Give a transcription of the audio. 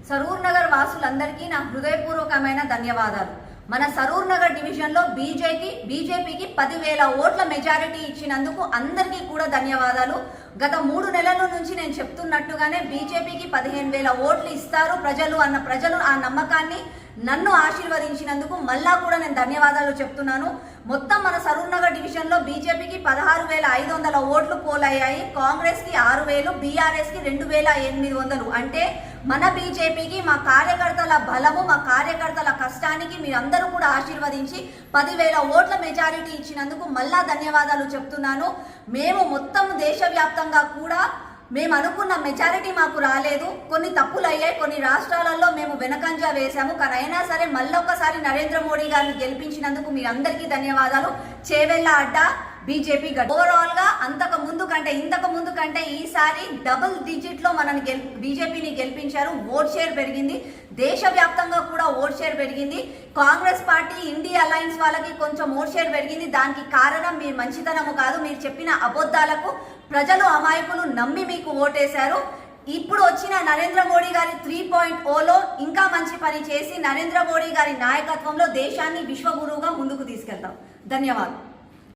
సరూర్ నగర్ వాసులందరికీ నా హృదయపూర్వకమైన ధన్యవాదాలు. మన సరూర్ నగర్ డివిజన్లో బీజేపీకి 10,000 ఓట్ల మెజారిటీ ఇచ్చినందుకు అందరికీ కూడా ధన్యవాదాలు. గత 3 నెలల నుంచి నేను చెప్తున్నట్టుగానే బీజేపీకి 15,000 ఓట్లు ఇస్తారు ప్రజలు ఆ నమ్మకాన్ని నన్ను ఆశీర్వదించినందుకు మళ్ళా కూడా నేను ధన్యవాదాలు చెప్తున్నాను. మొత్తం మన సరూర్ నగర్ డివిజన్లో బీజేపీకి 16,500 ఓట్లు పోలయ్యాయి. కాంగ్రెస్కి 6,000, బీఆర్ఎస్కి 2,800. అంటే మన బీజేపీకి మా కార్యకర్తల బలము, మా కార్యకర్తల కష్టానికి మీరందరూ కూడా ఆశీర్వదించి 10,000 ఓట్ల మెజారిటీ ఇచ్చినందుకు మళ్ళా ధన్యవాదాలు చెప్తున్నాను. మేము మొత్తం దేశవ్యాప్తంగా కూడా మేము అనుకున్న మెజారిటీ మాకు రాలేదు. కొన్ని తప్పులు అయ్యాయి, కొన్ని రాష్ట్రాలలో మేము వెనకంజా వేశాము. కానీ అయినా సరే మళ్ళొక్కసారి నరేంద్ర మోడీ గారిని గెలిపించినందుకు మీ అందరికీ ధన్యవాదాలు. చేవెళ్ళ అడ్డా బీజేపీ ఓవరాల్ గా ఇంతకు ముందు కంటే ఈసారి డబుల్ డిజిట్ లో మనని బీజేపీని గెలిపించారు. ఓట్ షేర్ పెరిగింది, దేశవ్యాప్తంగా కూడా ఓట్ షేర్ పెరిగింది. కాంగ్రెస్ పార్టీ ఇండియా అలయన్స్ వాళ్ళకి కొంచెం ఓట్ షేర్ పెరిగింది. దానికి కారణం మీ మంచితనము కాదు, మీరు చెప్పిన అబద్ధాలకు ప్రజలు అమాయకులు నమ్మి మీకు ఓటేశారు. ఇప్పుడు వచ్చిన నరేంద్ర మోడీ గారి 3.0లో ఇంకా మంచి పని చేసి నరేంద్ర మోడీ గారి నాయకత్వంలో దేశాన్ని విశ్వగురువుగా ముందుకు తీసుకెళ్తాం. ధన్యవాదాలు.